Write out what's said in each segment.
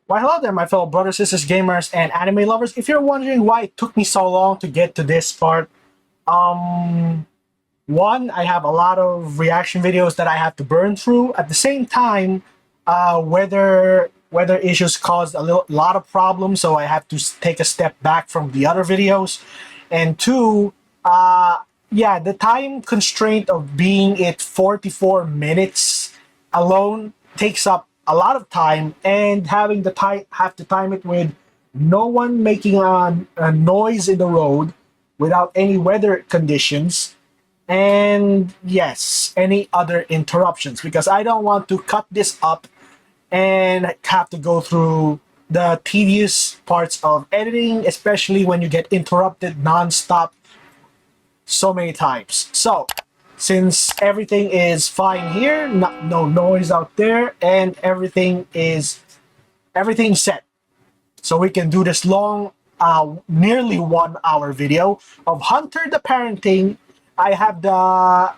Why, hello there, my fellow brothers, sisters, gamers, and anime lovers. If you're wondering why it took me so long to get to this part, one, I have a lot of reaction videos that I have to burn through. At the same time, weather issues caused lot of problems, so I have to take a step back from the other videos. And two, yeah, the time constraint of being at 44 minutes alone takes up a lot of time, and having the time have to time it with no one making a noise in the road without any weather conditions, and yes, any other interruptions, because I don't want to cut this up and have to go through the tedious parts of editing, especially when you get interrupted nonstop so many times. So, since everything is fine here, no noise out there, and everything's set, so we can do this long, nearly 1 hour video of Hunter the Parenting. I have the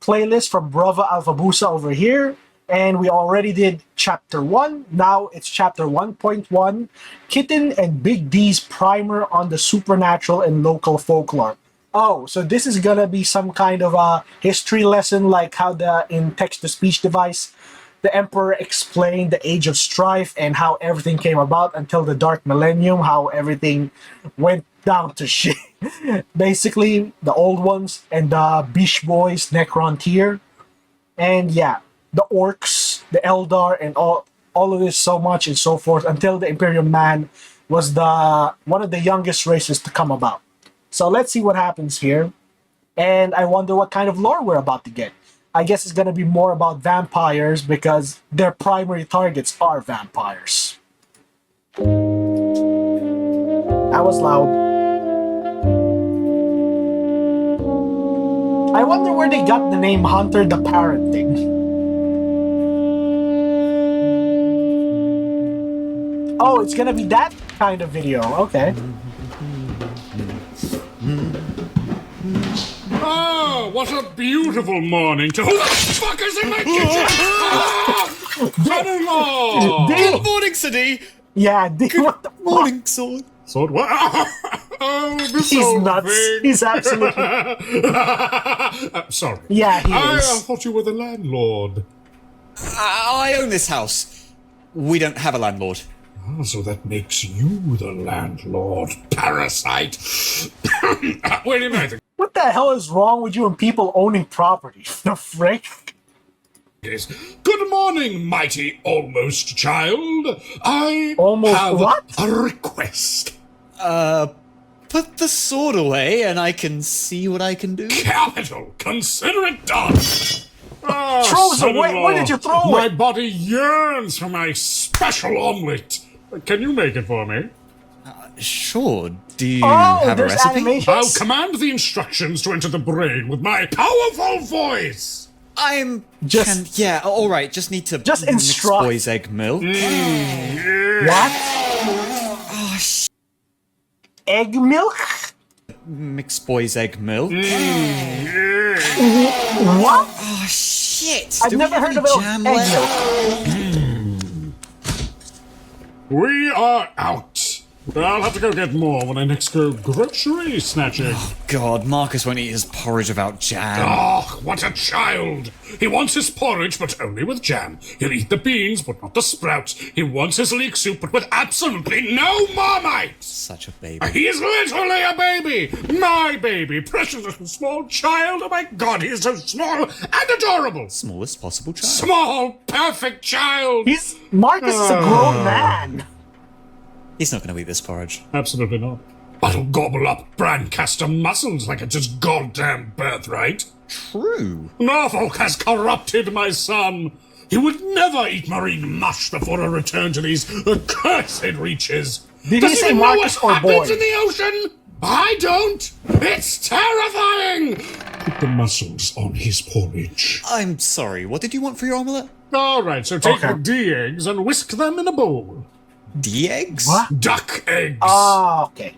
playlist from Brava Alphabusa over here, and we already did chapter 1. Now it's chapter 1.1, Kitten and Big D's primer on the supernatural and local folklore. Oh, so this is gonna be some kind of a history lesson, like how in text-to-speech device, the Emperor explained the Age of Strife and how everything came about until the Dark Millennium, how everything went down to shit. Basically, the old ones and the Beach Boys, Necron tier, and yeah, the orcs, the Eldar, and all of this, so much and so forth, until the Imperium Man was one of the youngest races to come about. So let's see what happens here. And I wonder what kind of lore we're about to get. I guess it's going to be more about vampires because their primary targets are vampires. That was loud. I wonder where they got the name Hunter the Parenting. Oh, it's going to be that kind of video. Okay. Oh, what a beautiful morning to... Who the fuck is in my kitchen? Son-in-law! Good morning, Sadi! Yeah, what the Morning, Sword. Sword, what? Oh, this He's old nuts. thing. He's absolutely... Sorry. Yeah, he I is. thought you were the landlord. I own this house. We don't have a landlord. Ah, so that makes you the landlord, parasite. Wait a minute. What the hell is wrong with you and people owning property? The frick? Yes. Good morning, mighty almost child. I Almost have what? a request. Put the sword away and I can see what I can do. Capital. Consider it done. Ah, Throws away? son-in-law, Where did you throw My it? body yearns for my special omelette. Can you make it for me? Sure. Do you Oh, have a there's recipe? animations? I'll command the instructions to enter the brain with my powerful voice. I'm Just- yeah, alright, just need to Just mix instruct. boy's egg milk. What? Oh, Egg milk? mix boy's egg milk. What? Oh shit! I've Do we never have heard any of jam egg left? milk. We are out. I'll have to go get more when I next go grocery snatching. God, Marcus won't eat his porridge without jam. Oh, what a child! He wants his porridge, but only with jam. He'll eat the beans, but not the sprouts. He wants his leek soup, but with absolutely no Marmite! Such a baby. He is literally a baby! My baby! Precious little small child! Oh my god, he is so small and adorable! Smallest possible child. Small, perfect child! Marcus is a grown man. He's not going to eat this porridge. Absolutely not. I'll gobble up Brancaster muscles like it's his goddamn birthright. True. Norfolk has corrupted my son. He would never eat marine mush before a return to these accursed reaches. Did Does he say even know Marcus what or happens boy? in the ocean? I don't. It's terrifying. Put the mussels on his porridge. I'm sorry, what did you want for your omelette? All right, so take Okay. the D eggs and whisk them in a bowl. D eggs? What? Duck eggs. Ah, okay.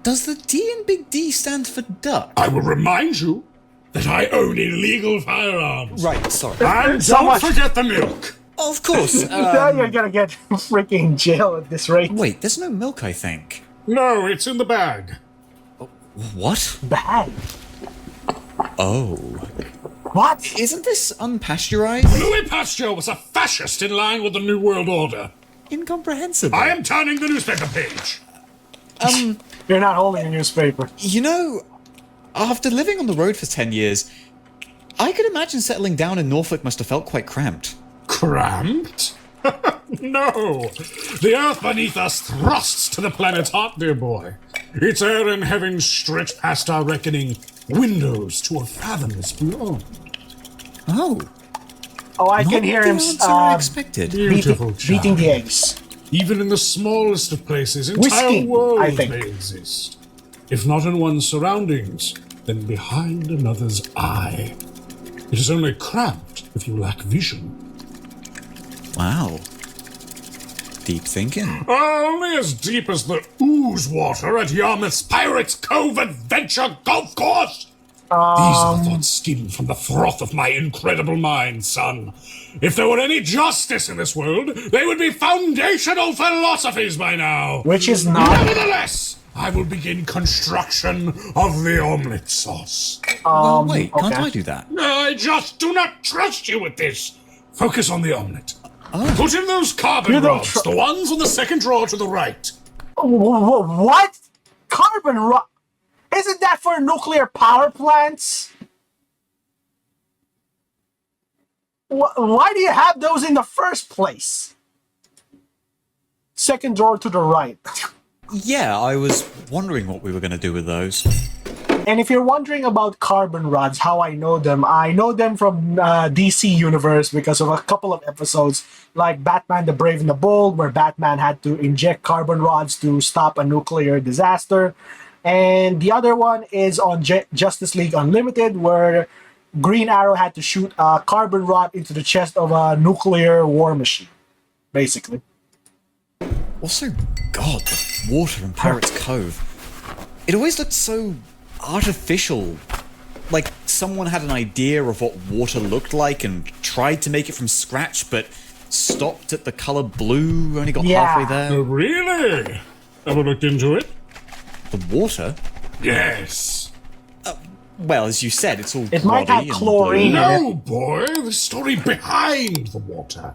Does the D in Big D stand for duck? I will remind you that I own illegal firearms. Right, sorry. And So don't much- forget the milk. Of course. Now you're gonna get freaking jail at this rate. Wait, there's no milk, I think. No, it's in the bag. What? Bad. Oh. What? Isn't this unpasteurized? Louis Pasteur was a fascist in line with the New World Order. Incomprehensible. I am turning the newspaper page. You're not holding a newspaper. You know, after living on the road for 10 years, I could imagine settling down in Norfolk must have felt quite cramped. Cramped? No! The earth beneath us thrusts to the planet's heart, dear boy. Its air and heaven stretch past our reckoning, windows to a fathomless beyond. Oh, Oh, I not can hear the him answer I expected. Beautiful beating the child. eggs. Even in the smallest of places, entire Whiskey, I worlds think. may exist. If not in one's surroundings, then behind another's eye. It is only cramped if you lack vision. Wow. Deep thinking. Only as deep as the ooze water at Yarmouth's Pirates Cove Adventure Golf Course! These are the thoughts skimmed from the froth of my incredible mind, son. If there were any justice in this world, they would be foundational philosophies by now. Which is not. Nevertheless, I will begin construction of the omelette sauce. Well, wait, can't okay. I do that? I just do not trust you with this. Focus on the omelette. Put in those carbon You don't rods, the ones on the second drawer to the right. What? Carbon rod? Isn't that for nuclear power plants? Why do you have those in the first place? Second drawer to the right. Yeah, I was wondering what we were going to do with those. And if you're wondering about carbon rods, how I know them from DC Universe because of a couple of episodes like Batman the Brave and the Bold, where Batman had to inject carbon rods to stop a nuclear disaster. And the other one is on Justice League Unlimited, where Green Arrow had to shoot a carbon rod into the chest of a nuclear war machine, basically. Also, God, the water in Pirates Cove. It always looked so artificial. Like someone had an idea of what water looked like and tried to make it from scratch, but stopped at the color blue, only got Yeah. halfway there. Oh, really? Ever looked into it? The water? Yes. Well, as you said, it's all It might groggy have and chlorine. blue. No, boy, the story behind the water.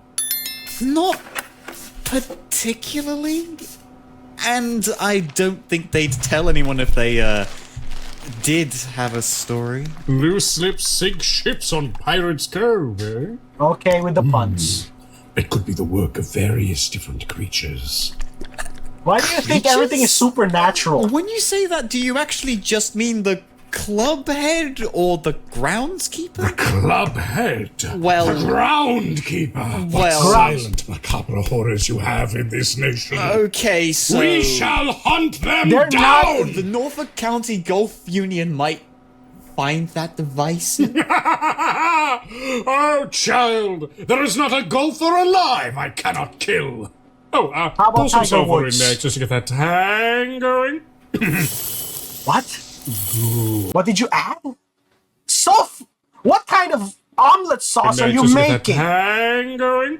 Not particularly. And I don't think they'd tell anyone if they, did have a story. Loose lips sink ships on Pirates Cove, eh? Okay, with the puns. It could be the work of various different creatures. Why do you think everything is supernatural? When you say that, do you actually just mean the club head or the groundskeeper? Club head. Well- The groundkeeper. What Well- silent macabre horrors you have in this nation. Okay, so We shall hunt them They're down! the Norfolk County Golf Union might find that divisive. Oh, child, there is not a golfer alive I cannot kill. Oh, about pull some Tiger silver in Woods? there just to get that tang going. What? What did you add? What kind of omelet sauce are you Just get that making? tang going.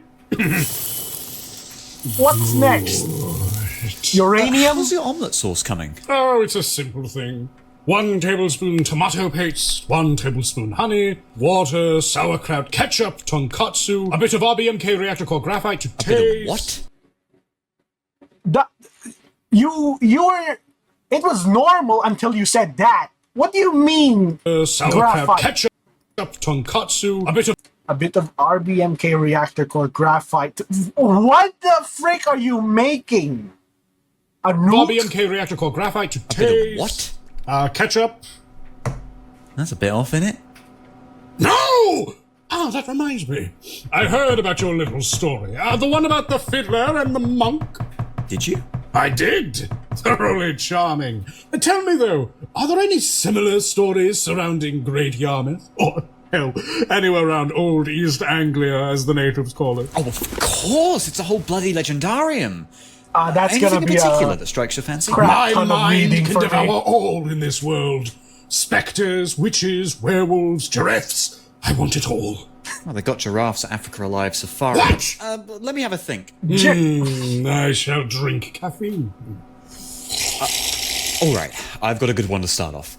What's next? Uranium? How's your omelette sauce coming? Oh, it's a simple thing. 1 tablespoon tomato paste, 1 tablespoon honey, water, sauerkraut, ketchup, tonkatsu, a bit of RBMK reactor core graphite to taste. What? You were. It was normal until you said that. What do you mean? Sauerkraut, Graphite. ketchup, tonkatsu, a bit of A bit of RBMK reactor core graphite. What the frick are you making? A nuke? RBMK reactor core graphite to Bit taste. of what? Ketchup. That's a bit off, innit? No! Oh, that reminds me. I heard about your little story. The one about the fiddler and the monk. Did you? I did. Thoroughly charming. Tell me, though, are there any similar stories surrounding Great Yarmouth? Or, hell, anywhere around Old East Anglia, as the natives call it? Oh, of course! It's a whole bloody legendarium. That's Anything gonna in be particular a. that strikes your fancy? Crap. My ton of mind reading can for me. devour all in this world. Spectres, witches, werewolves, giraffes. I want it all. Well, they got giraffes at Africa Alive Safari. What? Let me have a think. I shall drink caffeine. Alright, I've got a good one to start off.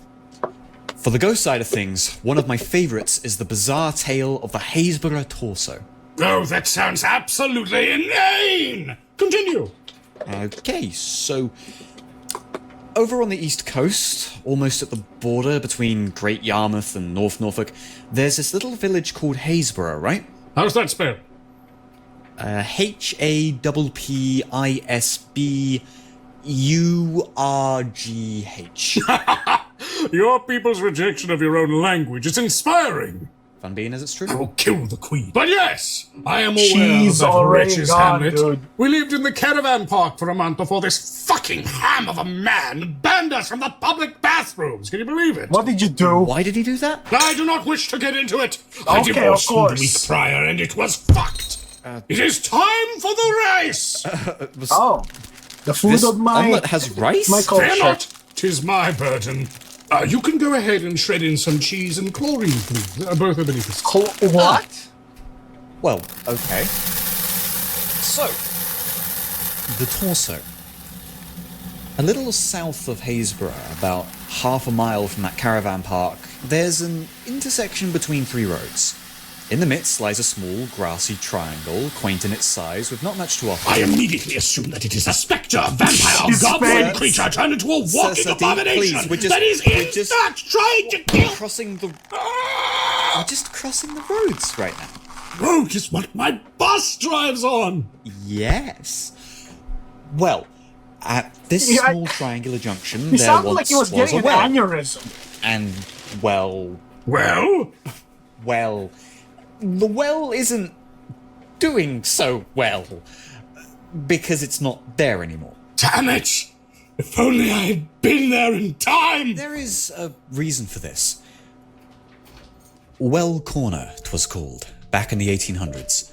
For the ghost side of things, one of my favourites is the bizarre tale of the Haysborough torso. Oh, that sounds absolutely inane! Continue! Okay, so over on the east coast, almost at the border between Great Yarmouth and North Norfolk, there's this little village called Haysborough, right? How's that spelled? Happyurgh. Your people's rejection of your own language is inspiring. Fun being as it's true. I'll kill the queen. But yes, I am aware She's of that already wretch's gone, hamlet. dude. We lived in the caravan park for a month before this fucking ham of a man banned us from the public bathrooms. Can you believe it? What did you do? Why did he do that? I do not wish to get into it. I Okay, divorced of him the course. week prior, and it was fucked. It is time for the race. Oh, the food This of my omelette has rice? my Fear culture. not, 'tis my burden. You can go ahead and shred in some cheese and chlorine, please. Both are beneath us. What? Well, okay. So, the torso. A little south of Haysborough, about half a mile from that caravan park, there's an intersection between three roads. In the midst lies a small, grassy triangle, quaint in its size, with not much to offer. I immediately assume that it is a spectre, vampire, It's goblin fake. creature turned into a walking Sir, abomination please, we're just- that is we're in just- fact trying to kill. Crossing the... We're just crossing the roads right now. Road is what my bus drives on. Yes. Well, at this Yeah, small triangular junction, He there sounded once like he was getting a an well. aneurysm. And, well, Well, the well isn't doing so well. Because it's not there anymore. damn it! If only I had been there in time. There is a reason for this. Well Corner, 'twas called, back in the 1800s.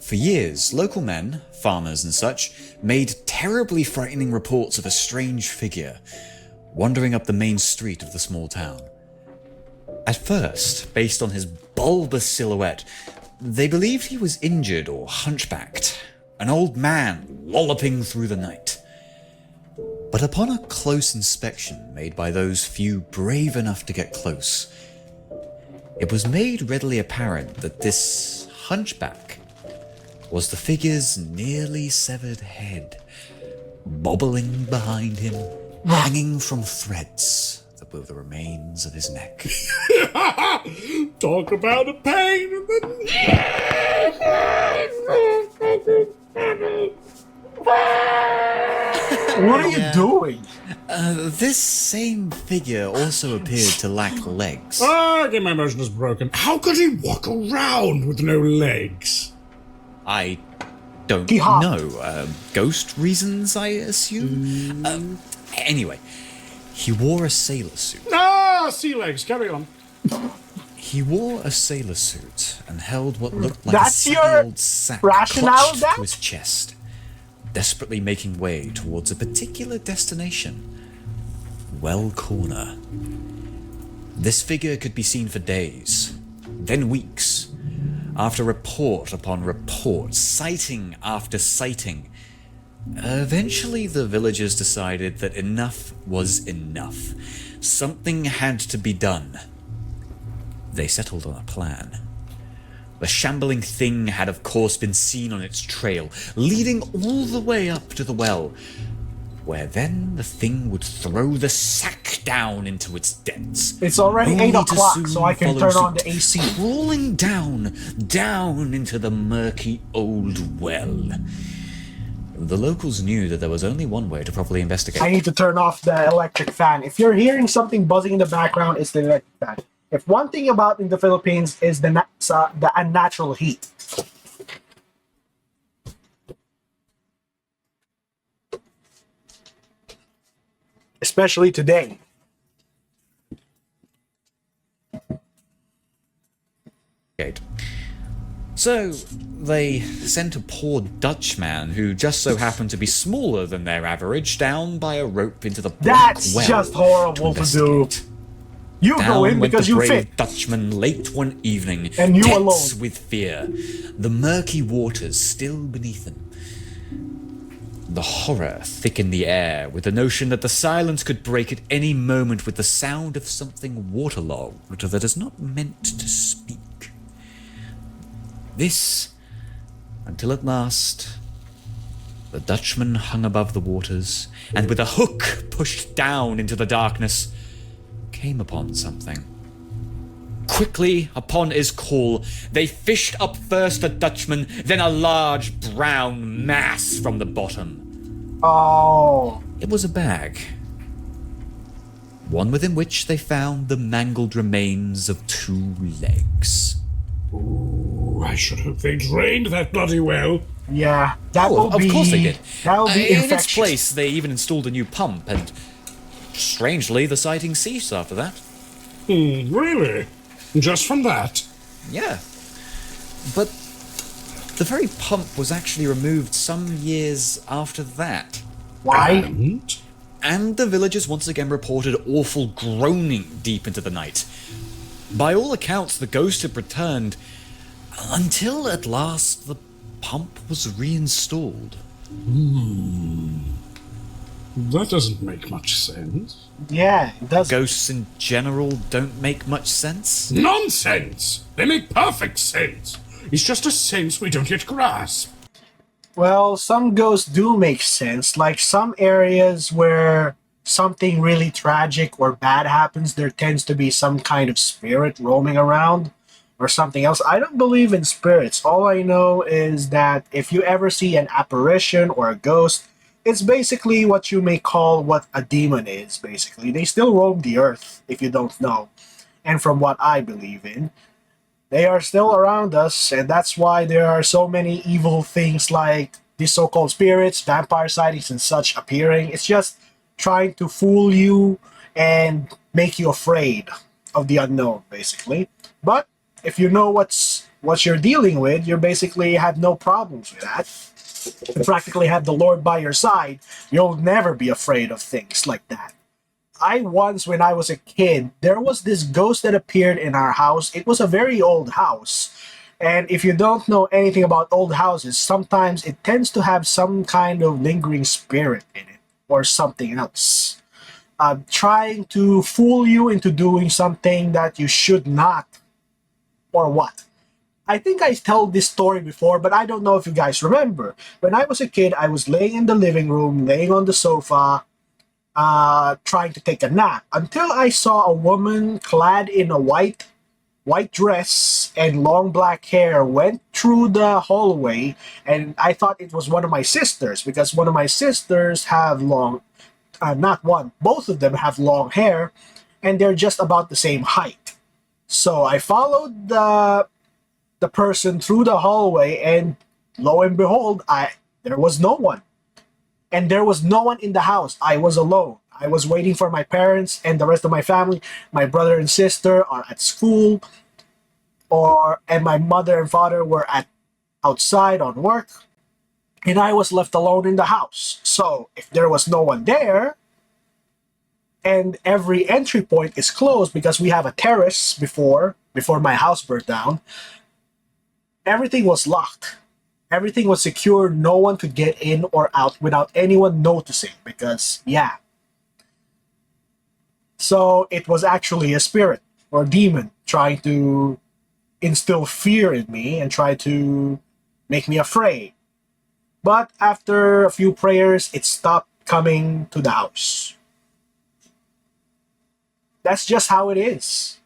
For years, local men, farmers and such, made terribly frightening reports of a strange figure wandering up the main street of the small town. At first, based on his bulbous silhouette, they believed he was injured or hunchbacked, an old man lolloping through the night. But upon a close inspection made by those few brave enough to get close, it was made readily apparent that this hunchback was the figure's nearly severed head, bobbling behind him, hanging from threads that were the remains of his neck. Talk about a pain in the What are you doing? This same figure also appeared to lack legs. again, my motion is broken. How could he walk around with no legs? I don't He hopped. know. Ghost reasons, I assume? Anyway, he wore a sailor suit. Sea legs. Carry on. He wore a sailor suit and held what looked like That's a your saggy-old sack rationale, clutched Dan? to his chest, desperately making way towards a particular destination. Well Corner. This figure could be seen for days, then weeks, after report upon report, sighting after sighting. Eventually, the villagers decided that enough was enough. Something had to be done. They settled on a plan. The shambling thing had of course been seen on its trail, leading all the way up to the well, where then the thing would throw the sack down into its depths. It's already only 8 to o'clock, soon so I can follow turn on suit, the AC. crawling down into the murky old well. The locals knew that there was only one way to properly investigate. I need to turn off the electric fan. If you're hearing something buzzing in the background, it's the electric fan. If one thing about in the Philippines is the unnatural heat. Especially today. So, they sent a poor Dutchman who just so happened to be smaller than their average down by a rope into the black That's well just horrible to do. investigate. You go in went because the you brave fit. Dutchman late one evening, And you tense alone. with fear, the murky waters still beneath him. The horror thick in the air, with the notion that the silence could break at any moment with the sound of something waterlogged that is not meant to speak. This, until at last, the Dutchman hung above the waters, and with a hook pushed down into the darkness, came upon something. Quickly, upon his call, they fished up first the Dutchman, then a large brown mass from the bottom. Oh. It was a bag, one within which they found the mangled remains of 2 legs. Ooh, I should hope they drained that bloody well. Yeah, that will Of be. course they did. That will be In its infectious. place, they even installed a new pump, and strangely, the sighting ceased after that. Really? Just from that? Yeah. But the very pump was actually removed some years after that. Why? And? And the villagers once again reported awful groaning deep into the night. By all accounts, the ghost had returned until at last the pump was reinstalled. That doesn't make much sense. Yeah, it does. Ghosts in general don't make much sense. Nonsense! They make perfect sense. It's just a sense we don't yet grasp. Well, some ghosts do make sense. Like some areas where something really tragic or bad happens, there tends to be some kind of spirit roaming around or something else. I don't believe in spirits. All I know is that if you ever see an apparition or a ghost, it's basically what you may call what a demon is, basically. They still roam the earth, if you don't know. And from what I believe in, they are still around us, and that's why there are so many evil things like these so-called spirits, vampire sightings, and such appearing. It's just trying to fool you and make you afraid of the unknown, basically. But if you know what you're dealing with, you basically have no problems with that. You practically have the Lord by your side. You'll never be afraid of things like that. I once, when I was a kid, there was this ghost that appeared in our house. It was a very old house. And if you don't know anything about old houses, sometimes it tends to have some kind of lingering spirit in it or something else. Trying to fool you into doing something that you should not, or what. I think I told this story before, but I don't know if you guys remember. When I was a kid, I was laying in the living room, laying on the sofa, trying to take a nap, until I saw a woman clad in a white dress and long black hair went through the hallway, and I thought it was one of my sisters, because one of my sisters have long, not one, both of them have long hair, and they're just about the same height. So I followed the person through the hallway, and lo and behold, there was no one. And there was no one in the house. I was alone. I was waiting for my parents and the rest of my family. My brother and sister are at school, and my mother and father were outside on work, and I was left alone in the house. So if there was no one there, and every entry point is closed because we have a terrace before my house burned down, everything was locked. Everything was secure. No one could get in or out without anyone noticing, because, yeah. So it was actually a spirit or a demon trying to instill fear in me and try to make me afraid. But after a few prayers, it stopped coming to the house. That's just how it is.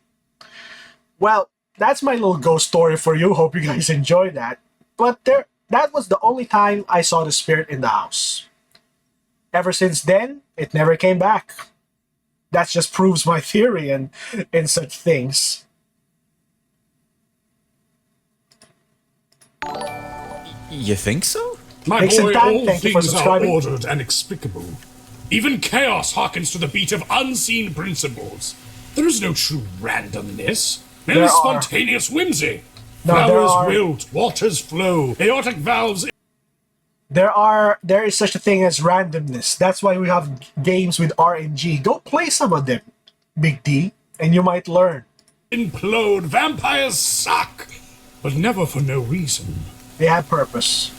Well, that's my little ghost story for you. Hope you guys enjoyed that. But that was the only time I saw the spirit in the house. Ever since then, it never came back. That just proves my theory and such things. You think so? My Thanks boy, and time. all Thank you for things are subscribing. ordered and explicable. Even chaos hearkens to the beat of unseen principles. There is no true randomness. Merely There are. spontaneous whimsy. No, there Flowers are. wilt, waters flow, aortic valves. There is such a thing as randomness. That's why we have games with RNG. Go play some of them, Big D. and you might learn. Implode. Vampires suck, but never for no reason. They have purpose.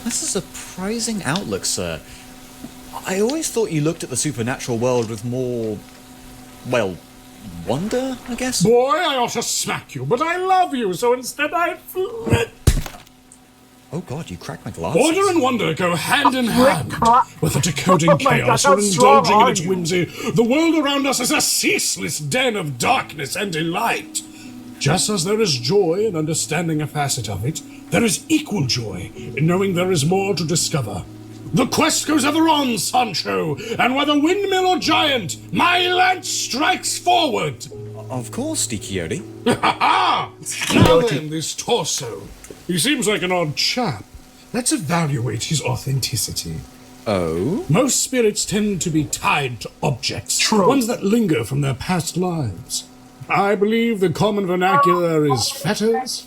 That's a surprising outlook, sir. I always thought you looked at the supernatural world with more, well, wonder, I guess? Boy, I ought to smack you, but I love you, so instead I flip. Oh god, you cracked my glasses. Order and wonder go hand in hand. cra- With a decoding Oh my chaos God, or how strong indulging in are its you? whimsy, the world around us is a ceaseless den of darkness and delight. Just as there is joy in understanding a facet of it, there is equal joy in knowing there is more to discover. The quest goes ever on, Sancho, and whether windmill or giant, my lance strikes forward. Of course, Di Quixote. Ha! Now then, this torso. He seems like an odd chap. Let's evaluate his authenticity. Oh? Most spirits tend to be tied to objects, True. ones that linger from their past lives. I believe the common vernacular is fetters.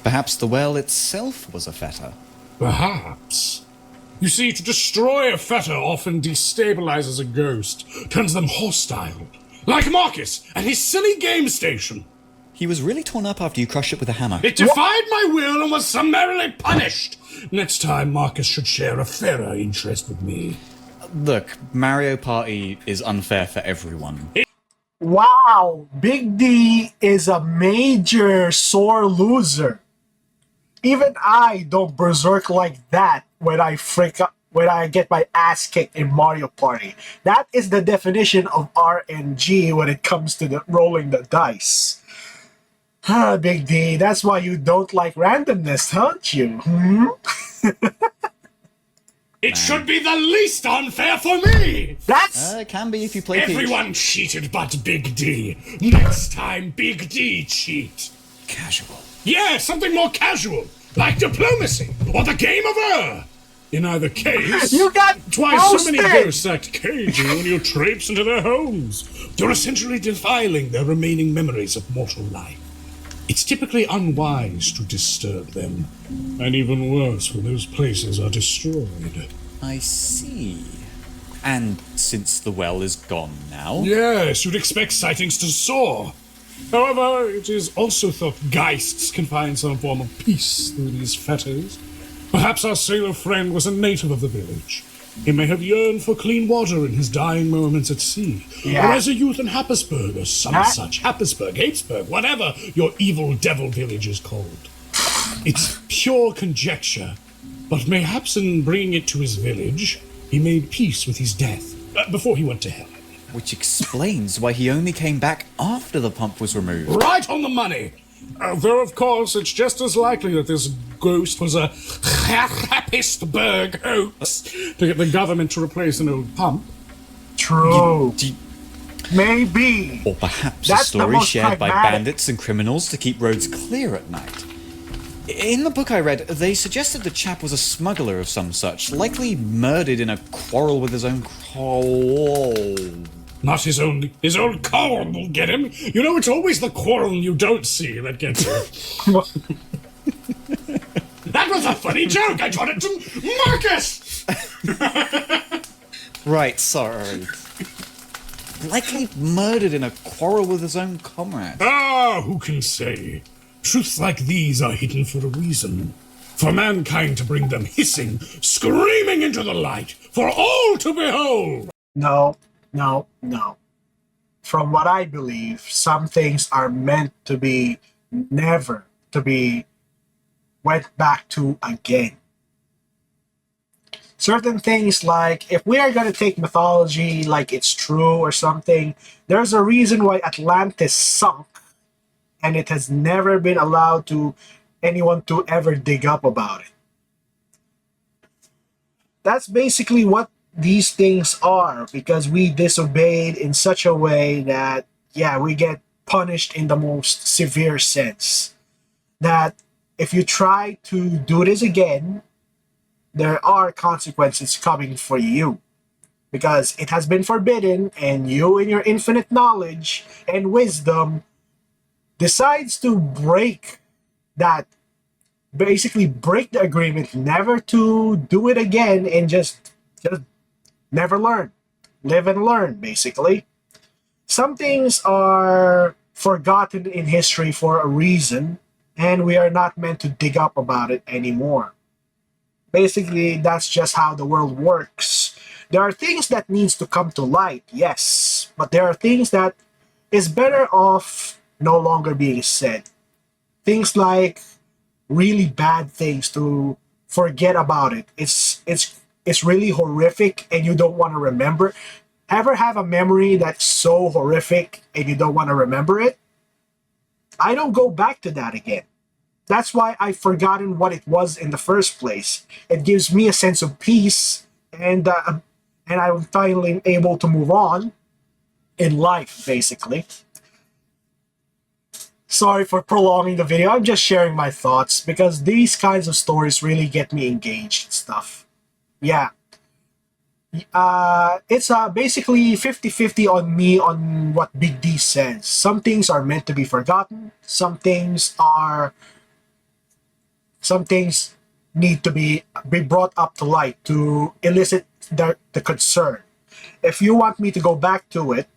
Perhaps the well itself was a fetter. Perhaps. You see, to destroy a fetter often destabilizes a ghost, turns them hostile. Like Marcus and his silly game station. He was really torn up after you crushed it with a hammer. It defied my will and was summarily punished. Next time, Marcus should share a fairer interest with me. Look, Mario Party is unfair for everyone. Wow, Big D is a major sore loser. Even I don't berserk like that when I when I get my ass kicked in Mario Party. That is the definition of RNG when it comes to the rolling the dice. Big D, that's why you don't like randomness, don't you? It should be the least unfair for me! That's It can be if you play Peach. Everyone cheated but Big D. Next time, Big D cheat. Casual. Yeah, something more casual, like diplomacy or the game of Ur. In either case, You got twice so many roasted! ghosts act cagey when you traipse into their homes. You're essentially defiling their remaining memories of mortal life. It's typically unwise to disturb them, and even worse when those places are destroyed. I see. And since the well is gone now, Yes, you'd expect sightings to soar. However, it is also thought Geists can find some form of peace through these fetters. Perhaps our sailor friend was a native of the village. He may have yearned for clean water in his dying moments at sea. Yeah. Or as a youth in Happisburg, or some Huh? such. Happisburg, Hapesburg, whatever your evil devil village is called. It's pure conjecture, but mayhaps in bringing it to his village, he made peace with his death, before he went to hell. which explains why he only came back after the pump was removed. Right on the money! Though, of course, it's just as likely that this ghost was a Happisburg hoax to get the government to replace an old pump. true. Do you- Maybe. Or perhaps That's a the story most shared by pragmatic. bandits and criminals to keep roads clear at night. In the book I read, they suggested the chap was a smuggler of some such, likely murdered in a quarrel with his own Not his own quarrel will get him. You know, it's always the quarrel you don't see that gets you. That was a funny joke. I taught it to Marcus. Right, sorry. Likely murdered in a quarrel with his own comrade. Ah, who can say? Truths like these are hidden for a reason. For mankind to bring them hissing, screaming into the light, for all to behold. No. From what I believe, some things are meant to be never to be went back to again. Certain things, like if we are going to take mythology like it's true or something, there's a reason why Atlantis sunk and it has never been allowed to anyone to ever dig up about it. That's basically what these things are, because we disobeyed in such a way that, yeah, we get punished in the most severe sense. That if you try to do this again, there are consequences coming for you. Because it has been forbidden, and you, in your infinite knowledge and wisdom, decides to break that, basically break the agreement, never to do it again, and just never learn. Live and learn, basically. Some things are forgotten in history for a reason, and we are not meant to dig up about it anymore. Basically, that's just how the world works. There are things that needs to come to light, yes, but there are things that is better off no longer being said. Things like really bad things, to forget about it. It's really horrific and you don't want to remember. Ever have a memory that's so horrific and you don't want to remember it? I don't go back to that again. That's why I've forgotten what it was in the first place. It gives me a sense of peace, and I'm finally able to move on in life, basically. Sorry for prolonging the video. I'm just sharing my thoughts because these kinds of stories really get me engaged and stuff. Yeah. It's basically 50-50 on me on what Big D says. Some things are meant to be forgotten. Some things need to be brought up to light to elicit the concern. If you want me to go back to it,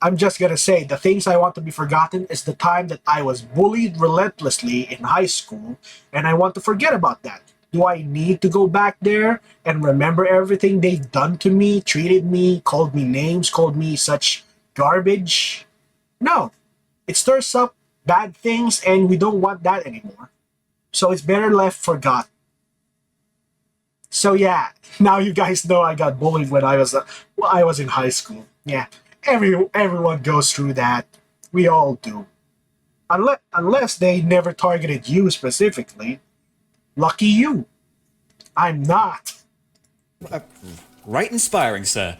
I'm just gonna say the things I want to be forgotten is the time that I was bullied relentlessly in high school, and I want to forget about that. Do I need to go back there and remember everything they've done to me, treated me, called me names, called me such garbage? No. It stirs up bad things, and we don't want that anymore. So it's better left forgotten. So yeah, now you guys know I got bullied when I was in high school. Yeah, everyone goes through that. We all do. Unless they never targeted you specifically. Lucky you. I'm not. Right inspiring, sir.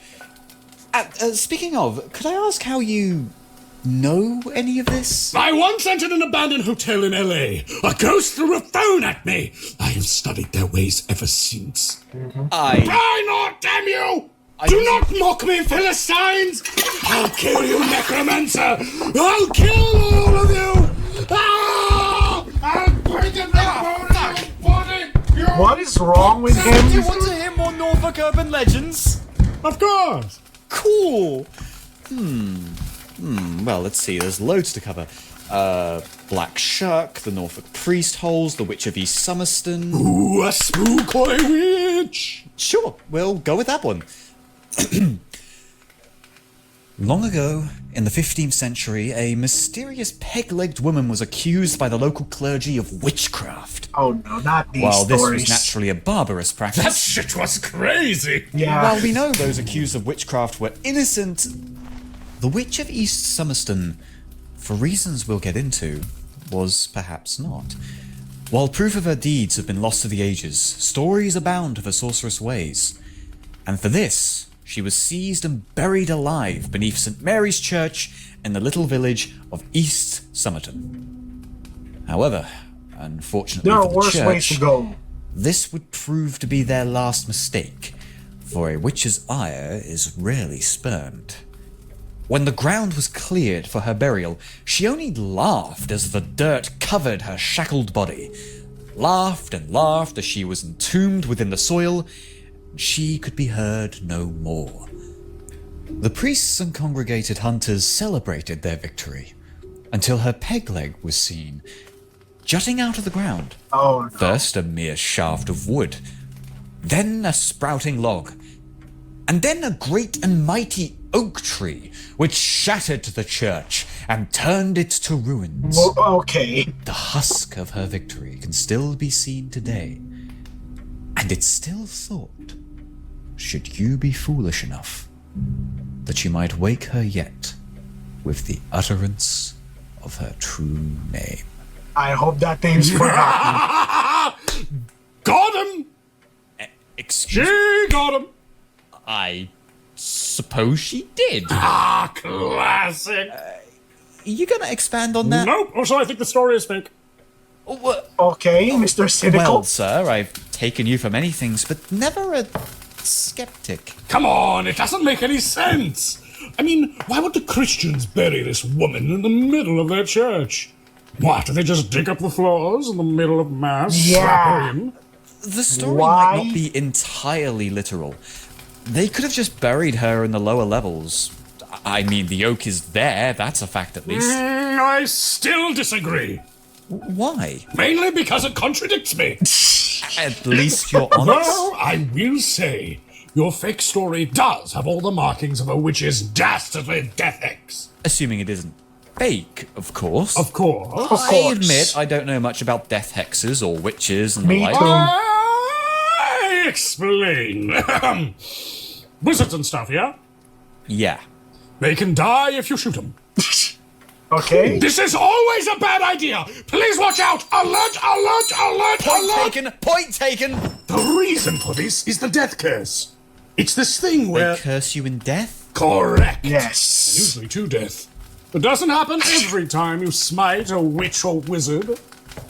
Speaking of, could I ask how you know any of this? I once entered an abandoned hotel in LA. A ghost threw a phone at me. I have studied their ways ever since. Try not, damn you! Do not mock me, Philistines! I'll kill you, Necromancer! I'll kill all of you! Ah! I'll break a neck bone in your body! What is wrong with him? Do you want to hear more Norfolk urban legends? Of course! Cool. Well, let's see. There's loads to cover. Black Shuck, the Norfolk Priest Holes, the Witch of East Somerston. Ooh, a spookoy witch! Sure, we'll go with that one. Long ago, in the 15th century, a mysterious peg-legged woman was accused by the local clergy of witchcraft. Oh no, not these While this stories. was naturally a barbarous practice. That shit was crazy! Yeah. While we know those accused of witchcraft were innocent, the Witch of East Somerston, for reasons we'll get into, was perhaps not. While proof of her deeds have been lost to the ages, stories abound of her sorcerous ways. And for this, she was seized and buried alive beneath St. Mary's Church in the little village of East Somerton. However, unfortunately There are for the worse church, ways to go. this would prove to be their last mistake, for a witch's ire is rarely spurned. When the ground was cleared for her burial, she only laughed as the dirt covered her shackled body. Laughed and laughed as she was entombed within the soil, and she could be heard no more. The priests and congregated hunters celebrated their victory, until her peg leg was seen, jutting out of the ground. Oh no. First a mere shaft of wood, then a sprouting log, and then a great and mighty oak tree, which shattered the church and turned it to ruins. Well, okay. The husk of her victory can still be seen today, and it's still thought, should you be foolish enough, that you might wake her yet with the utterance of her true name. I hope that name's forgotten. Got him! Excuse me, She got him! I suppose she did. Ah, classic! you gonna expand on that? Nope, or so I think the story is fake. Okay, Mr. Cynical. Well, sir, I've taken you for many things, but never a skeptic. Come on, it doesn't make any sense. I mean, why would the Christians bury this woman in the middle of their church? What, do they just dig up the floors in the middle of Mass, slap her in? The story Why? might not be entirely literal. They could have just buried her in the lower levels. I mean, the oak is there, that's a fact at least. I still disagree. Why? Mainly because it contradicts me. At least you're honest. Well, I will say, your fake story does have all the markings of a witch's dastardly death hex. Assuming it isn't fake, of course. Of course. Of I course. admit I don't know much about death hexes or witches and Me the like. too. I explain. Wizards and stuff, yeah? Yeah. They can die if you shoot them. Okay. This is always a bad idea. Please watch out. Alert, alert, alert, alert. Point taken! The reason for this is the death curse. It's this thing where... They curse you in death? Correct. Yes. Usually to death. It doesn't happen every time you smite a witch or wizard,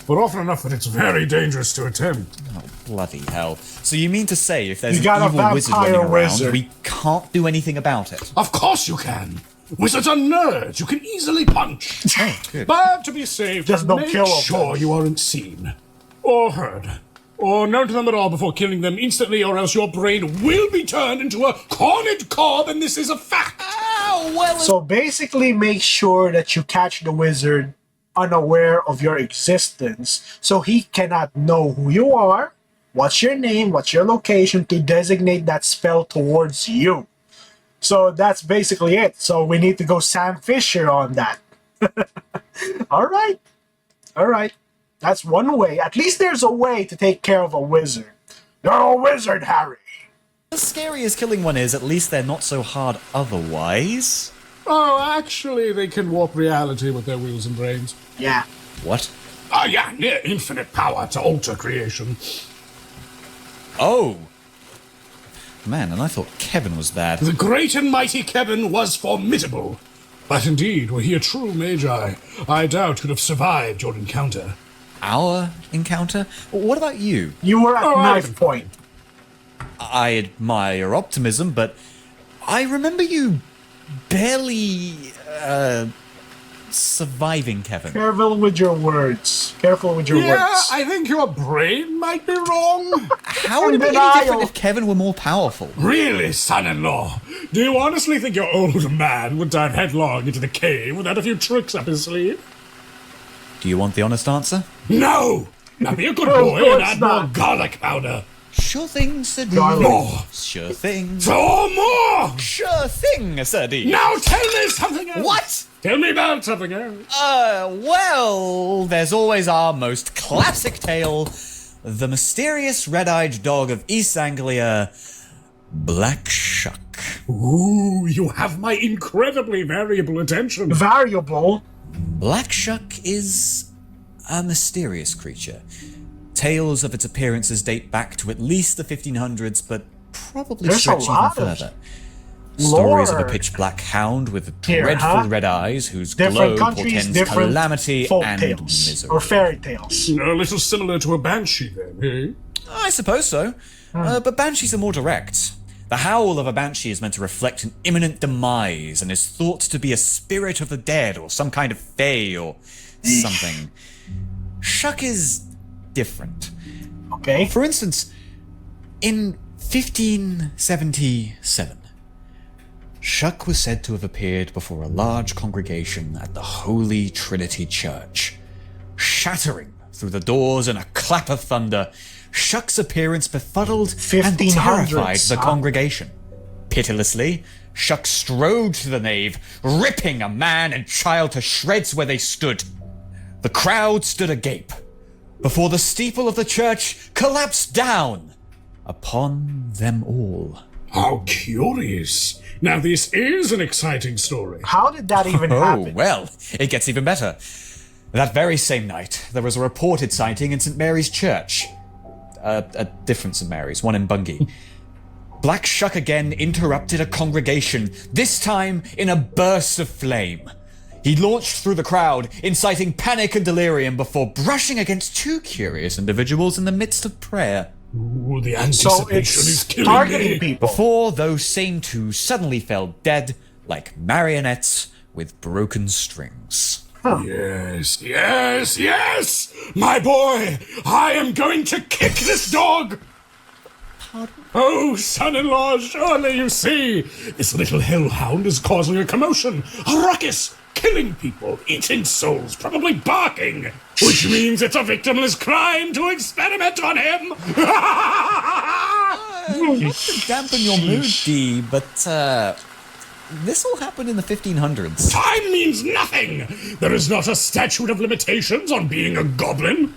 but often enough that it's very dangerous to attempt. Oh, bloody hell. So you mean to say if there's You an got a evil wizard running vampire around, wizard. we can't do anything about it? Of course you can. Wizards are nerds. You can easily punch. Oh, good. But to be safe, Just don't make kill 'em. sure you aren't seen or heard or known to them at all before killing them instantly, or else your brain will be turned into a cornered cob, and this is a fact. Ow, well, So basically, make sure that you catch the wizard unaware of your existence, so he cannot know who you are, what's your name, what's your location, to designate that spell towards you. So that's basically it. So we need to go Sam Fisher on that. All right. All right. That's one way. At least there's a way to take care of a wizard. You're a wizard, Harry. as scary as killing one is, at least they're not so hard otherwise. Oh, actually, they can warp reality with their wheels and brains. Yeah. What? Ah, yeah, near infinite power to alter creation. Oh! Man, and I thought Kevin was bad. The great and mighty Kevin was formidable. But indeed, were he a true magi, I doubt could have survived your encounter. Our encounter? What about you? You were at Oh, knife point. I admire your optimism, but I remember you barely, surviving Kevin. Careful with your words. Careful with your Yeah, words. I think your brain might be wrong. How would it be any Denial. different if Kevin were more powerful? Really, son-in-law? Do you honestly think your old man would dive headlong into the cave without a few tricks up his sleeve? Do you want the honest answer? No! Now be a good Of boy and course add more not. garlic powder. Sure thing, Sir D. Garlic. More! Sure thing. So more! Sure thing, Sir D. Now tell me something else! What? Tell me about something else. Well, there's always our most classic tale, the mysterious red-eyed dog of East Anglia, Black Shuck. Ooh, you have my incredibly variable attention. Variable. Black Shuck is a mysterious creature. Tales of its appearances date back to at least the 1500s, but probably There's a stretch even lot of further. Stories of a lore. pitch-black hound with Here, dreadful huh? red eyes whose Different glow countries, portends different calamity folk and tales. misery. Or fairy tales. A little similar to a banshee, then, eh? I suppose so. But banshees are more direct. The howl of a banshee is meant to reflect an imminent demise and is thought to be a spirit of the dead or some kind of fae or something. Shuck is different. Okay. For instance, in 1577, Shuck was said to have appeared before a large congregation at the Holy Trinity Church. Shattering through the doors in a clap of thunder, Shuck's appearance befuddled and 1500s, terrified the huh? congregation. Pitilessly, Shuck strode to the nave, ripping a man and child to shreds where they stood. The crowd stood agape before the steeple of the church collapsed down upon them all. How curious. Now, this is an exciting story. How did that even Oh, happen? well, it gets even better. That very same night, there was a reported sighting in St. Mary's Church. A different St. Mary's, one in Bungay. Black Shuck again interrupted a congregation, this time in a burst of flame. He launched through the crowd, inciting panic and delirium before brushing against two curious individuals in the midst of prayer. Ooh, the So anticipation is it's killing targeting me. people. Before those same two suddenly fell dead like marionettes with broken strings. Yes, yes, yes! My boy, I am going to kick this dog! Oh, son-in-law, surely you see, this little hellhound is causing a commotion, a ruckus, killing people, eating souls, probably barking, which means it's a victimless crime to experiment on him! Not to dampen your mood, Dee, but, this all happened in the 1500s. Time means nothing! There is not a statute of limitations on being a goblin.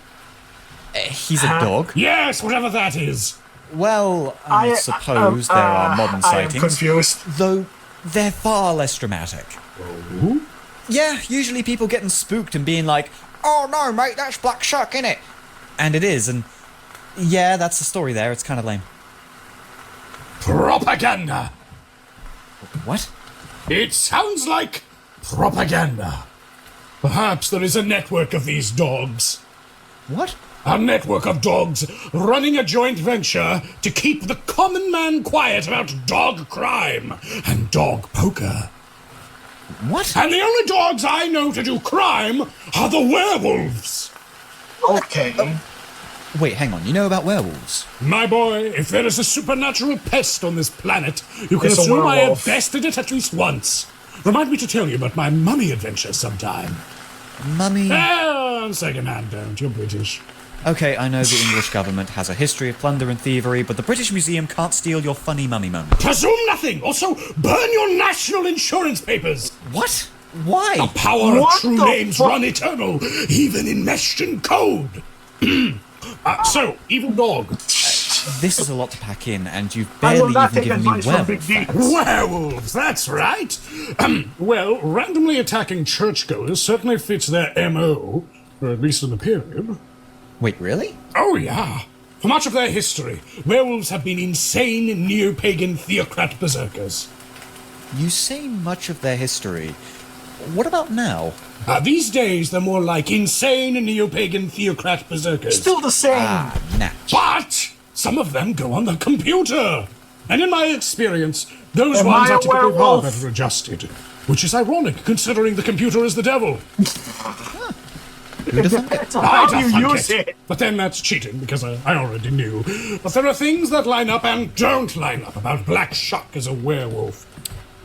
He's a dog. Yes, whatever that is. Well, I suppose there are modern I am sightings, confused. though they're far less dramatic. Oh? Yeah, usually people getting spooked and being like, "Oh no, mate, that's Black Shuck, innit?" And it is, and yeah, that's the story there. It's kind of lame. Propaganda! What? It sounds like propaganda. Perhaps there is a network of these dogs. What? A network of dogs running a joint venture to keep the common man quiet about dog crime and dog poker. What? And the only dogs I know to do crime are the werewolves. Okay. Wait, hang on. You know about werewolves? My boy, if there is a supernatural pest on this planet, you can It's a assume I have werewolf. bested it at least once. Remind me to tell you about my mummy adventure sometime. Mummy. On second hand, don't. You're British. Okay, I know the English government has a history of plunder and thievery, but the British Museum can't steal your funny mummy moment. Presume nothing. Also, burn your national insurance papers. What? Why? The power What of true the names fuck? run eternal, even in Meshton code. So, evil dog. This is a lot to pack in, and you've I will barely not even take given me advice from werewolf Big D. facts. Werewolves, that's right. Well, randomly attacking churchgoers certainly fits their MO, or at least in the period. Wait, really? Oh, yeah. For much of their history, werewolves have been insane neo-pagan theocrat berserkers. You say much of their history. What about now? These days, they're more like insane neo-pagan theocrat berserkers. Still the same. Natch. But some of them go on the computer. And in my experience, those Am ones I a are typically far werewolf? better adjusted. Which is ironic, considering the computer is the devil. Who'd have thunk it? That's how I'd you thunk use it. But then that's cheating, because I already knew. But there are things that line up and don't line up about Black Shuck as a werewolf.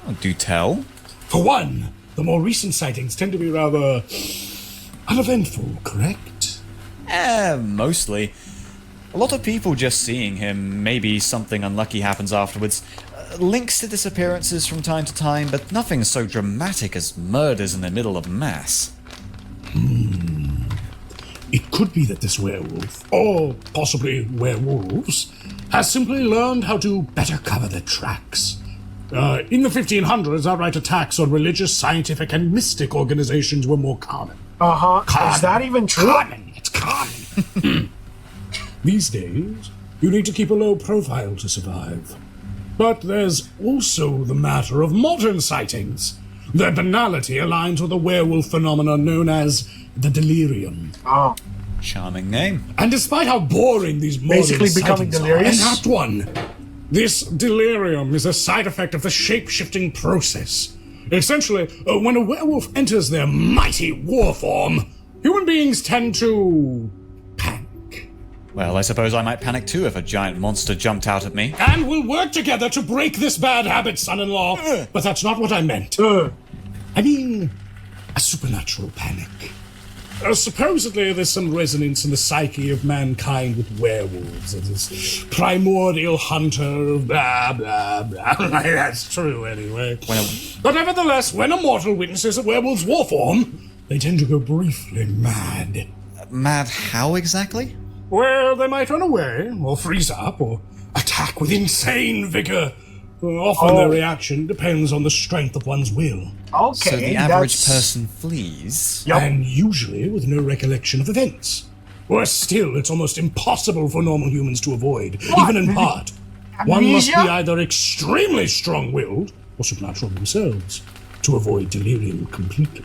Oh, do tell. For one, the more recent sightings tend to be rather uneventful, correct? Mostly. A lot of people just seeing him, maybe something unlucky happens afterwards. Links to disappearances from time to time, but nothing so dramatic as murders in the middle of mass. It could be that this werewolf, or possibly werewolves, has simply learned how to better cover their tracks. In the 1500s, outright attacks on religious, scientific, and mystic organizations were more common. Is that even true? Common! It's common! These days, you need to keep a low profile to survive. But there's also the matter of modern sightings. Their banality aligns with a werewolf phenomenon known as the delirium. Oh. Charming name. And despite how boring these modern Basically becoming sightings delirious? are, in Act 1, this delirium is a side effect of the shape-shifting process. Essentially, when a werewolf enters their mighty war form, human beings tend to panic. Well, I suppose I might panic too if a giant monster jumped out at me. And we'll work together to break this bad habit, son-in-law. But that's not what I meant. I mean, a supernatural panic. Supposedly, there's some resonance in the psyche of mankind with werewolves. It is primordial hunter, blah, blah, blah. That's true, anyway. But nevertheless, when a mortal witnesses a werewolf's war form, they tend to go briefly mad. Mad how exactly? Well, they might run away, or freeze up, or attack with insane vigor. Often their reaction depends on the strength of one's will. Okay. So the average that's- person flees? Yup. And usually with no recollection of events. Worse still, it's almost impossible for normal humans to avoid, What? even in part. One must be Amnesia? either extremely strong-willed or supernatural themselves to avoid delirium completely.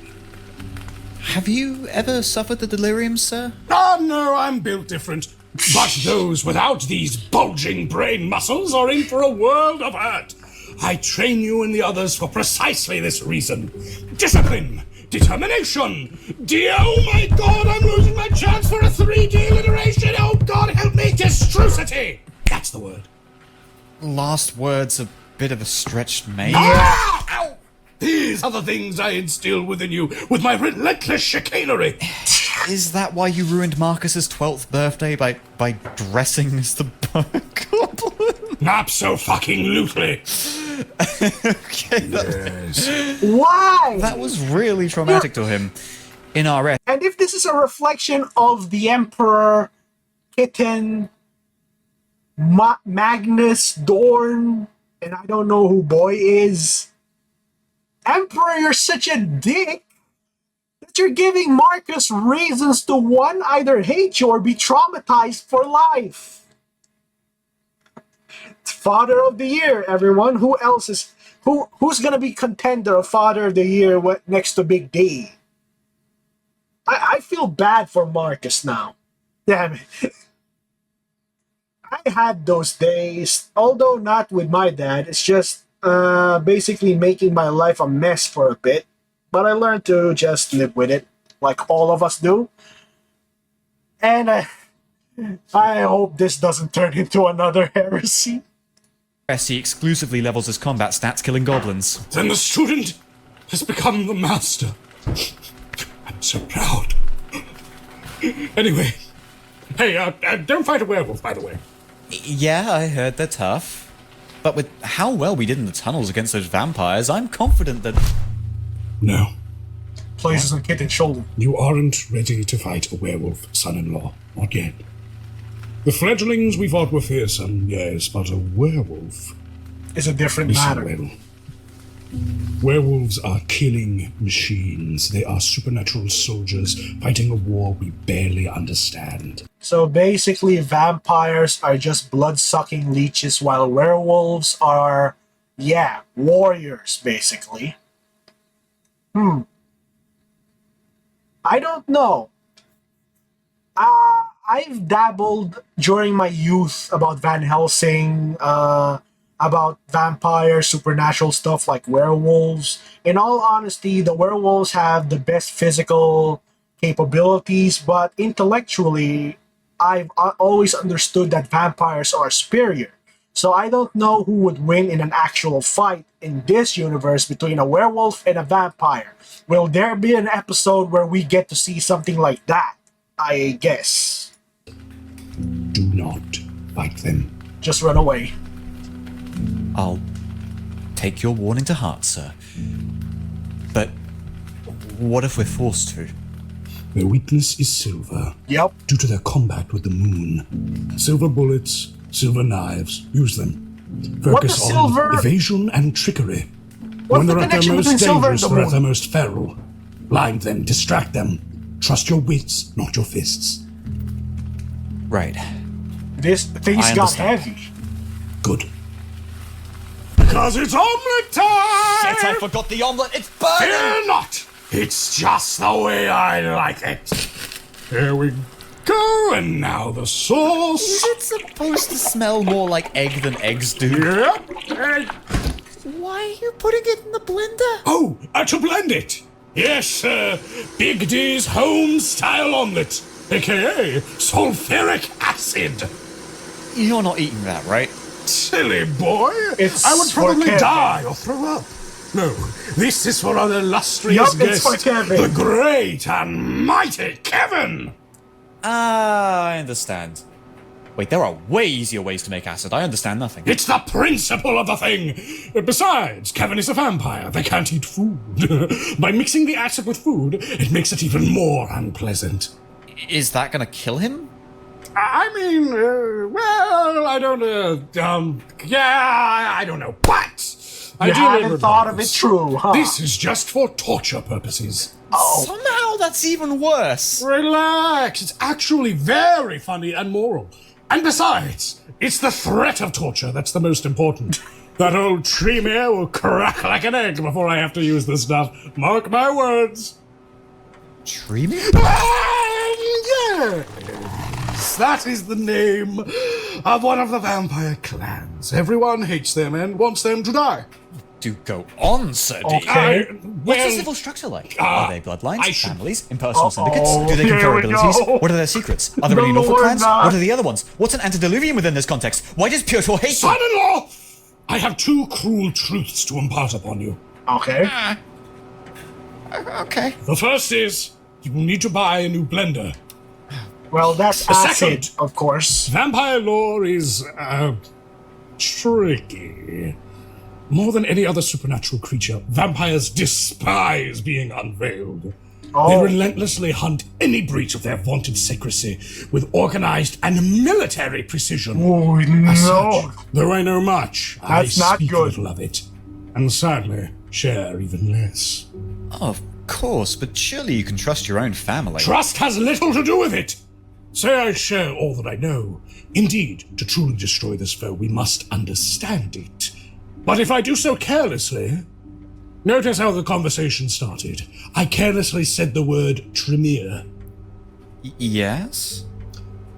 Have you ever suffered the delirium, sir? Ah, no, I'm built different. But those without these bulging brain muscles are in for a world of hurt. I train you and the others for precisely this reason. Discipline, determination. Oh my god, I'm losing my chance for a 3D alliteration. Oh god, help me. Distrucity. That's the word. Last word's a bit of a stretched mate. Ah! Ow! These are the things I instill within you with my relentless chicanery. Is that why you ruined Marcus's 12th birthday by dressing as the Goblin? Abso-fucking-lutely. Okay, Why? that was really traumatic to him. In RS, And if this is a reflection of the Emperor, Kitten, Magnus, Dorn, and I don't know who Boy is. Emperor, you're such a dick that you're giving Marcus reasons to one, either hate you or be traumatized for life. It's Father of the Year, everyone. Who else is who's gonna be contender of Father of the Year next to Big D? I feel bad for Marcus now. Damn it. I had those days, although not with my dad. It's just basically making my life a mess for a bit. But I learned to just live with it, like all of us do. And I hope this doesn't turn into another heresy. he exclusively levels his combat stats killing goblins. Then the student has become the master. I'm so proud. Anyway, hey, don't fight a werewolf, by the way. Yeah, I heard they're tough. But with how well we did in the tunnels against those vampires, I'm confident that... No, Places on Kitten's shoulder. you aren't ready to fight a werewolf, son-in-law. Not yet. The fledglings we fought were fearsome, yes, but a werewolf It's a different is matter. well. Werewolves are killing machines. They are supernatural soldiers fighting a war we barely understand. So basically, vampires are just blood-sucking leeches, while werewolves are, yeah, warriors, basically. I don't know. I've dabbled during my youth about Van Helsing, about vampires, supernatural stuff like werewolves. In all honesty, the werewolves have the best physical capabilities, but intellectually, I've always understood that vampires are superior. So I don't know who would win in an actual fight in this universe between a werewolf and a vampire. Will there be an episode where we get to see something like that? I guess. Do not fight them. Just run away. I'll take your warning to heart, sir. But what if we're forced to? Their weakness is silver, Yep. due to their combat with the moon. Silver bullets, silver knives, use them. Focus the on silver- evasion and trickery. What's When the they're at their connection most between silver and dangerous, the they're at moon? their most feral. Blind them, distract them. Trust your wits, not your fists. Right. This things I got understand. heavy. Good. Because it's omelet time! Shit, I forgot the omelette! It's burning! Fear not! It's just the way I like it. Here we go, and now the sauce. Is it supposed to smell more like egg than eggs do? Yep. Why are you putting it in the blender? Oh, to blend it. Yes, sir. Big D's home-style omelet, a.k.a. sulfuric acid. You're not eating that, right? Silly boy. It's I would for probably Kevin. die or throw up. No, this is for our illustrious Yup, it's guest, for Kevin. the great and mighty Kevin. Ah, I understand. Wait, there are way easier ways to make acid. I understand nothing. It's the principle of the thing. Besides, Kevin is a vampire. They can't eat food. By mixing the acid with food, it makes it even more unpleasant. Is that gonna kill him? I mean, well, I don't, I don't know. But You haven't thought of it true, huh? This is just for torture purposes. Somehow that's even worse. Relax. It's actually very funny and moral. And besides, it's the threat of torture that's the most important. That old Tremere will crack like an egg before I have to use this stuff. Mark my words. Tremere? Yes, that is the name of one of the vampire clans. Everyone hates them and wants them to die. Do go on, Sir D. Okay. What's the civil structure like? Are they bloodlines, I should- families, impersonal syndicates? Do they confer here we abilities? go. What are their secrets? Are there any No, lawful we're clans? not. What are the other ones? What's an antediluvian within this context? Why does Piotr hate them? Son-in-law, I have two cruel truths to impart upon you. Okay. Okay. The first is, you will need to buy a new blender. Well, that's The acid, second. of course. Vampire lore is, tricky. More than any other supernatural creature, vampires despise being unveiled. They Oh, relentlessly hunt any breach of their vaunted secrecy with organized and military precision. oh As no. such, though I know much, That's I not speak good. little of it, and sadly, share even less. Of course, but surely you can trust your own family. Trust has little to do with it. Say I share all that I know. Indeed, to truly destroy this foe, we must understand it. But if I do so carelessly, notice how the conversation started. I carelessly said the word Tremere. Yes?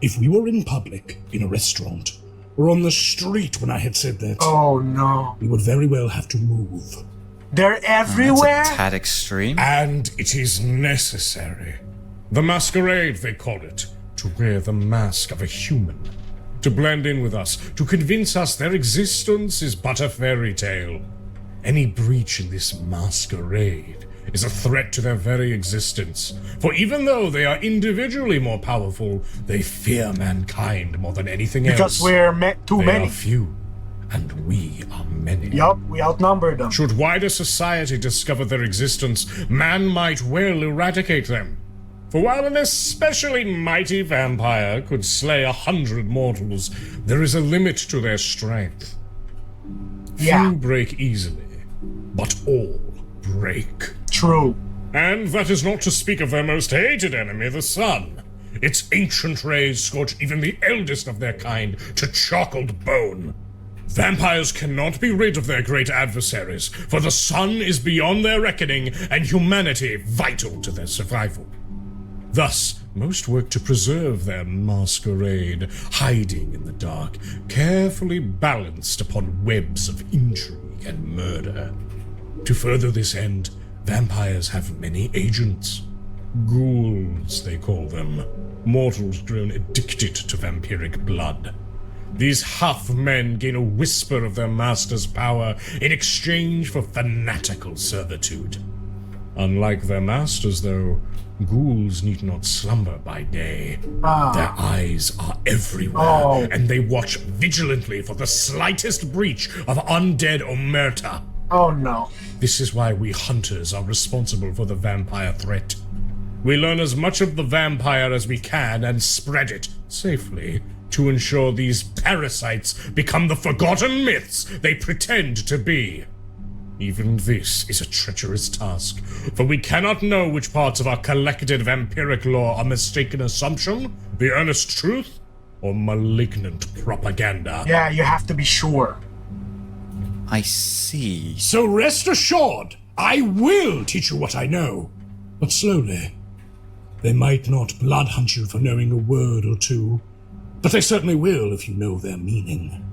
If we were in public, in a restaurant, or on the street when I had said that, Oh no. we would very well have to move. They're everywhere? That's a tad extreme. And it is necessary. The masquerade, they call it. To wear the mask of a human. To blend in with us. To convince us their existence is but a fairy tale. Any breach in this masquerade is a threat to their very existence. For even though they are individually more powerful, they fear mankind more than anything Because else. we're too They many. are few, and we are many. Yup, we outnumber them. Should wider society discover their existence, man might well eradicate them. For while an especially mighty vampire could slay 100 mortals, there is a limit to their strength. Yeah, Few break easily, but all break. true. And that is not to speak of their most hated enemy, the sun. Its ancient rays scorch even the eldest of their kind to chalked bone. Vampires cannot be rid of their great adversaries, for the sun is beyond their reckoning and humanity vital to their survival. Thus, most work to preserve their masquerade, hiding in the dark, carefully balanced upon webs of intrigue and murder. To further this end, vampires have many agents. Ghouls, they call them. Mortals grown addicted to vampiric blood. These half-men gain a whisper of their master's power in exchange for fanatical servitude. Unlike their masters, though, ghouls need not slumber by day. Their eyes are everywhere, Oh. and they watch vigilantly for the slightest breach of undead omerta. Oh no. This is why we hunters are responsible for the vampire threat. We learn as much of the vampire as we can and spread it safely to ensure these parasites become the forgotten myths they pretend to be. Even this is a treacherous task, for we cannot know which parts of our collected vampiric lore are mistaken assumption, the earnest truth, or malignant propaganda. Yeah, you have to be sure. I see. So rest assured, I will teach you what I know, but slowly. They might not blood hunt you for knowing a word or two, but they certainly will if you know their meaning.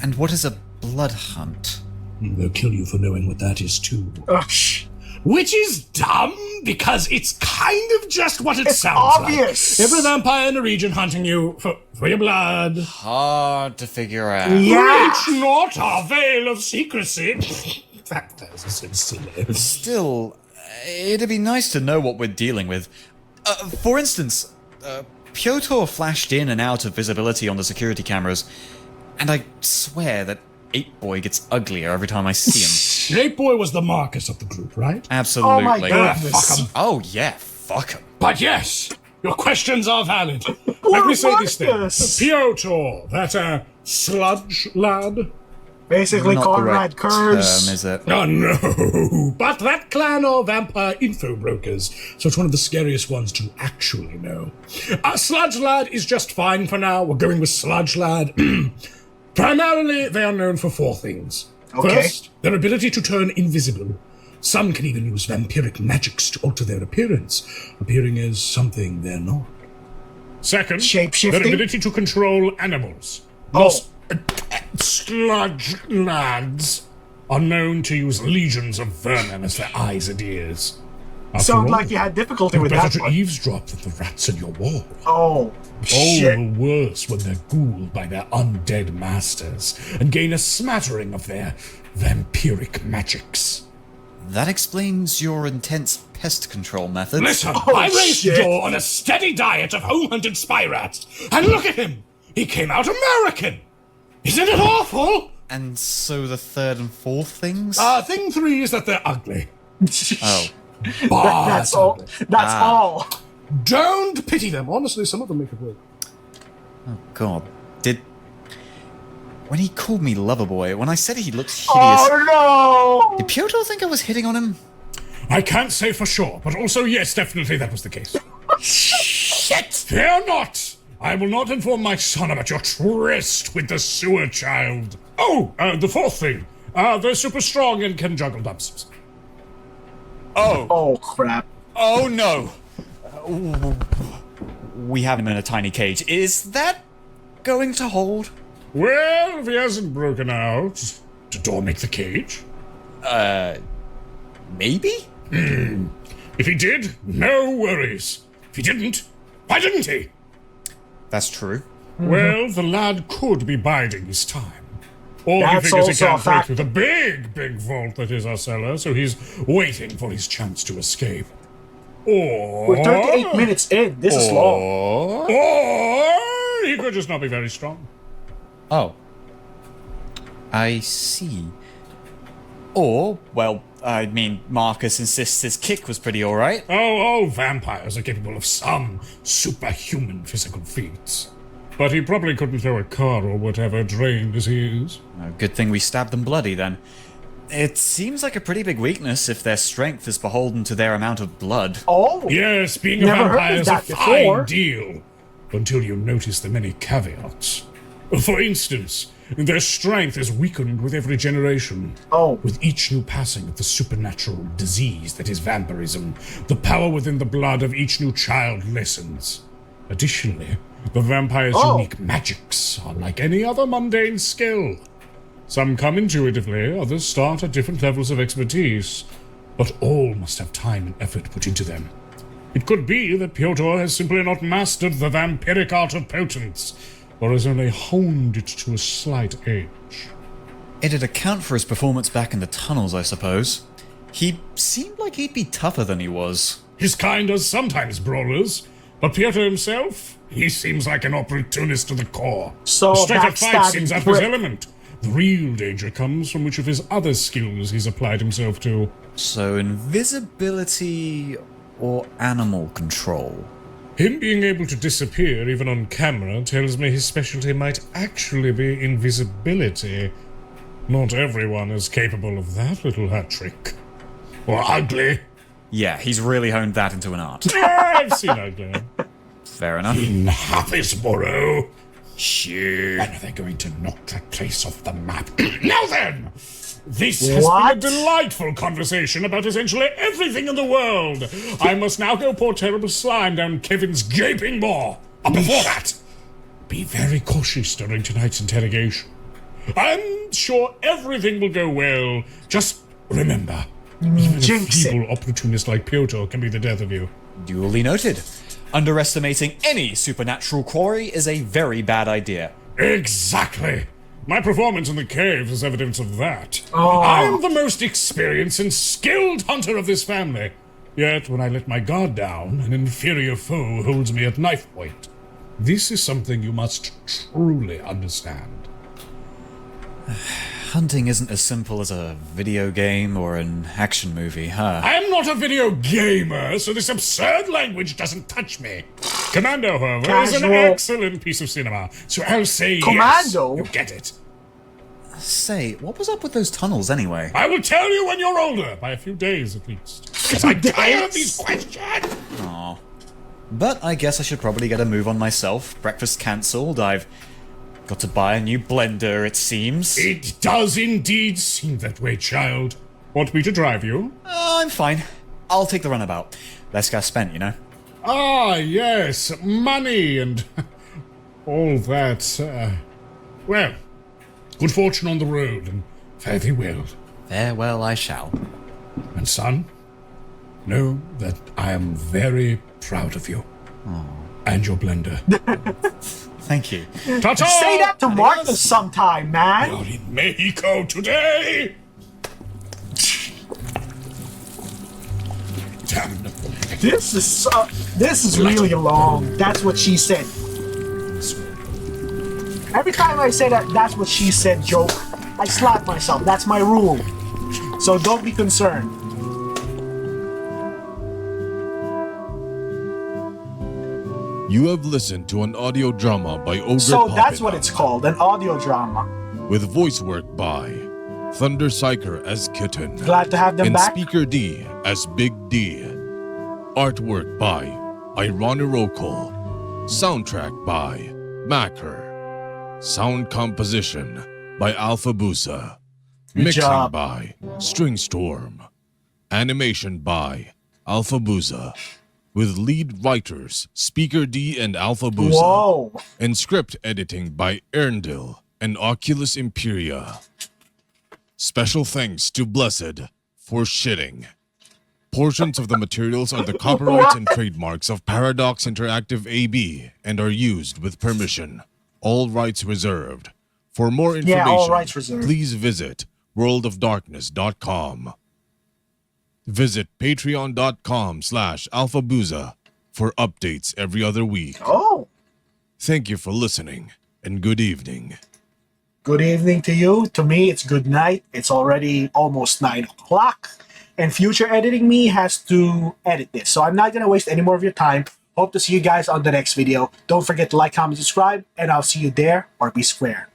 And what is a blood hunt? They'll kill you for knowing what that is too. Ugh, Which is dumb, because it's kind of just what it It's sounds obvious. like. Every vampire in the region hunting you for your blood. Hard to figure out. Yeah. Breach not our veil of secrecy. That is so silly. Still, it'd be nice to know what we're dealing with. For instance, Piotr flashed in and out of visibility on the security cameras, and I swear that Ape Boy gets uglier every time I see him. Ape Boy was the Marcus of the group, right? Absolutely. Oh my goodness. Fuck 'em. Oh yeah, fuck him. But yes, your questions are valid. Let me say this then. Marcus. Piotr, that sludge lad? Basically, Not the Conrad right Kurz. term, is it? Oh no, but that clan are vampire info brokers, so it's one of the scariest ones to actually know. Sludge Lad is just fine for now. We're going with Sludge Lad. Primarily, they are known for four things. Okay. First, their ability to turn invisible. Some can even use vampiric magics to alter their appearance, appearing as something they're not. Second, Shape-shifting? their ability to control animals. Most sludge lads are known to use legions of vermin as their eyes and ears. After Sound all, like you had difficulty with better that to one. eavesdrop than the rats in your wall. Oh, All shit. the worse when they're ghouled by their undead masters and gain a smattering of their vampiric magics. That explains your intense pest control methods. Listen, Oh, I raised shit. Joe on a steady diet of home-hunted spy rats, and look at him! He came out American! Isn't it awful? And so the third and fourth things? Thing 3 is that they're ugly. Oh. That's all. That's all. Don't pity them. Honestly, some of them make it work. God. When he called me Loverboy, when I said he looked hideous, Oh did Piotr think I was hitting on him? I can't say for sure, but also yes, definitely that was the case. Shit! Fear not! I will not inform my son about your tryst with the sewer child. Oh, the fourth thing. They're super strong and can juggle dumpsters. Oh. Oh crap. Oh no. We have him in a tiny cage. Is that going to hold? Well, if he hasn't broken out, did Dor make the cage? Maybe? If he did, no worries. If he didn't, why didn't he? That's true. Well, the lad could be biding his time. Or That's he figures he also a can't break fact. through the big vault that is our cellar, so he's waiting for his chance to escape. Or... We're 38 minutes in. This is long. Or he could just not be very strong. Oh. I see. Or, well, I mean, Marcus insists his kick was pretty alright. Oh, vampires are capable of some superhuman physical feats. But he probably couldn't throw a car or whatever, drained as he is. Good thing we stabbed them bloody then. It seems like a pretty big weakness if their strength is beholden to their amount of blood. Oh. Yes, being a Never heard vampire of is a that before. fine deal. Until you notice the many caveats. For instance, their strength is weakened with every generation. Oh. With each new passing of the supernatural disease that is vampirism, the power within the blood of each new child lessens. Additionally, the vampire's unique magics are like any other mundane skill. Some come intuitively, others start at different levels of expertise, but all must have time and effort put into them. It could be that Piotr has simply not mastered the vampiric art of potence, or has only honed it to a slight edge. It'd account for his performance back in the tunnels, I suppose. He seemed like he'd be tougher than he was. His kind are sometimes brawlers, but Piotr himself, he seems like an opportunist to the core. So, A straight up fight backstabbing seems out of his prick. element. The real danger comes from which of his other skills he's applied himself to. So, invisibility or animal control? Him being able to disappear even on camera tells me his specialty might actually be invisibility. Not everyone is capable of that little hat trick. Or ugly. Yeah, he's really honed that into an art. I've seen ugly. Fair enough. In Happisborough. Sure. And they're going to knock that place off the map. Now then! This has What? been a delightful conversation about essentially everything in the world. I must now go pour terrible slime down Kevin's gaping maw. But before that, be very cautious during tonight's interrogation. I'm sure everything will go well. Just remember, even a Jinx it. feeble opportunist like Piotr can be the death of you. Duly noted. Underestimating any supernatural quarry is a very bad idea. Exactly. My performance in the caves is evidence of that. Oh. I'm the most experienced and skilled hunter of this family. Yet, when I let my guard down, an inferior foe holds me at knife point. This is something you must truly understand. Hunting isn't as simple as a video game or an action movie, huh? I am not a video gamer, so this absurd language doesn't touch me. Commando, however, is an Casual. excellent piece of cinema, so I'll say Commando? yes. You get it. Say, what was up with those tunnels anyway? I will tell you when you're older, by a few days at least. Because I'm tired of these questions. Aw. But I guess I should probably get a move on myself. Breakfast cancelled. I've got to buy a new blender, it seems. It does indeed seem that way, child. Want me to drive you? I'm fine. I'll take the runabout. Less gas spent, you know? Ah, yes, money and all that. Well, good fortune on the road, and fare thee well. Farewell I shall. And son, know that I am very proud of you. And your blender. Thank you. Ta-ta! Say that to Martha sometime, man. You're in Mexico today! Damn. This is really long. That's what she said. Every time I say that, that's what she said joke, I slap myself. That's my rule. So don't be concerned. You have listened to an audio drama by Ogre So that's Poppin, what it's called, an audio drama. with voice work by Thunder Psyker as Kitten Glad to have them and back. Speaker D as Big D. Artwork by Ironirokol. Soundtrack by Macker. Sound composition by Alpha Busa. Mixing job. by String Storm. Animation by Alpha Busa. With lead writers Speaker D and Alpha Busa. Whoa. And script editing by Erndil and Oculus Imperia. Special thanks to Blessed for shitting. Portions of the materials are the copyrights and trademarks of Paradox Interactive AB and are used with permission. All rights reserved. For more information, Yeah, all rights reserved. please visit worldofdarkness.com. Visit patreon.com/alphabuza for updates every other week. Oh. Thank you for listening, and good evening. Good evening to you. To me, it's good night. It's already almost 9 o'clock. And future editing me has to edit this. So I'm not going to waste any more of your time. Hope to see you guys on the next video. Don't forget to like, comment, subscribe, and I'll see you there or be square.